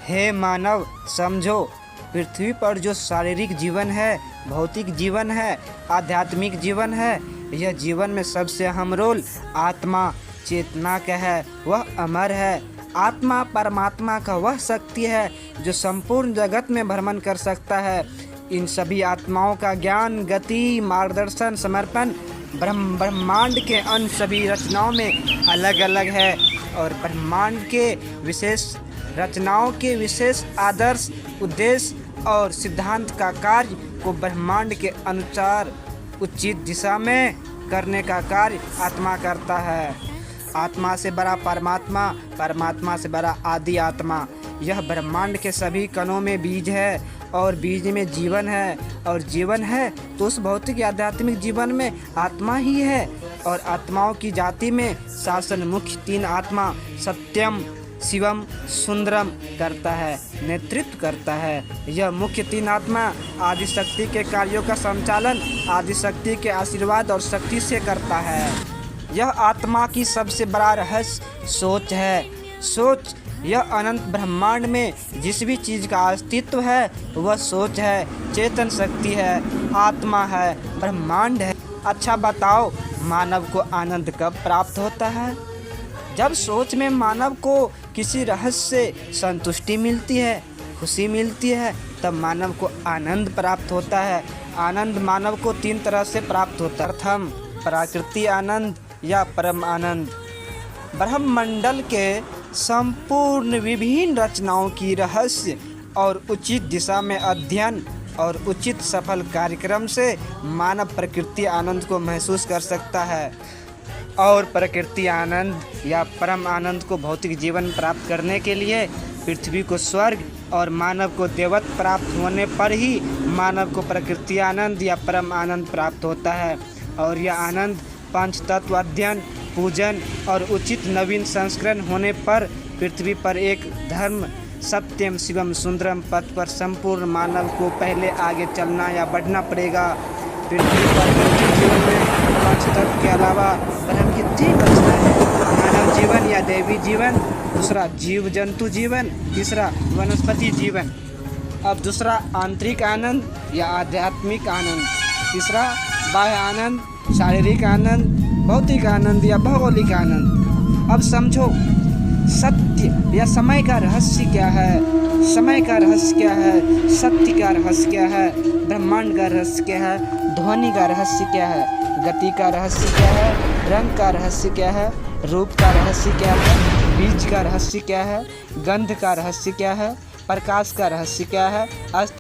हे मानव, समझो, पृथ्वी पर जो शारीरिक जीवन है, भौतिक जीवन है, आध्यात्मिक जीवन है, यह जीवन में सबसे अहम रोल आत्मा चेतना का है। वह अमर है। आत्मा परमात्मा का वह शक्ति है जो संपूर्ण जगत में भ्रमण कर सकता है। इन सभी आत्माओं का ज्ञान, गति, मार्गदर्शन, समर्पण ब्रह्मांड के अन्य सभी रचनाओं में अलग अलग है और ब्रह्मांड के विशेष रचनाओं के विशेष आदर्श, उद्देश्य और सिद्धांत का कार्य को ब्रह्मांड के अनुसार उचित दिशा में करने का कार्य आत्मा करता है। आत्मा से बड़ा परमात्मा, परमात्मा से बड़ा आदि आत्मा। यह ब्रह्मांड के सभी कणों में बीज है और बीज में जीवन है और जीवन है तो उस भौतिक आध्यात्मिक जीवन में आत्मा ही है। और आत्माओं की जाति में शासन मुख्य तीन आत्मा सत्यम, शिवम, सुंदरम करता है, नेतृत्व करता है। यह मुख्य तीन आत्मा आदि शक्ति के कार्यों का संचालन आदि शक्ति के आशीर्वाद और शक्ति से करता है। यह आत्मा की सबसे बड़ा रहस्य सोच है। सोच, यह अनंत ब्रह्मांड में जिस भी चीज़ का अस्तित्व है वह सोच है, चेतन शक्ति है, आत्मा है, ब्रह्मांड है। अच्छा बताओ, मानव को आनंद कब प्राप्त होता है? जब सोच में मानव को किसी रहस्य से संतुष्टि मिलती है, खुशी मिलती है, तब मानव को आनंद प्राप्त होता है। आनंद मानव को तीन तरह से प्राप्त होता है। प्रथम, प्राकृतिक आनंद या परम आनंद। ब्रह्मंडल के संपूर्ण विभिन्न रचनाओं की रहस्य और उचित दिशा में अध्ययन और उचित सफल कार्यक्रम से मानव प्रकृति आनंद को महसूस कर सकता है। और प्रकृति आनंद या परम आनंद को भौतिक जीवन प्राप्त करने के लिए पृथ्वी को स्वर्ग और मानव को देवत्व प्राप्त होने पर ही मानव को प्रकृति आनंद या परम आनंद प्राप्त होता है। और यह आनंद पंच तत्व अध्ययन, पूजन और उचित नवीन संस्करण होने पर पृथ्वी पर एक धर्म सत्यम, शिवम, सुंदरम पथ पर संपूर्ण मानव को पहले आगे चलना या बढ़ना पड़ेगा। पृथ्वी पर भौतिक जीवन में पंच तत्व के अलावा ब्रह्म की तीन रचना है। मानव जीवन या दैवी जीवन, दूसरा जीव जंतु जीवन, तीसरा वनस्पति जीवन। अब दूसरा आंतरिक आनंद या आध्यात्मिक आनंद, तीसरा बाह्य आनंद, शारीरिक आनंद, भौतिक आनंद या भौगोलिक आनंद। अब समझो, सत्य या समय का रहस्य क्या है? समय का रहस्य क्या है? सत्य का रहस्य क्या है? ब्रह्मांड का रहस्य क्या है? ध्वनि का रहस्य क्या है? गति का रहस्य क्या है? रंग का रहस्य क्या है? रूप का रहस्य क्या है? बीज का रहस्य क्या है? गंध का रहस्य क्या है? प्रकाश का रहस्य क्या है?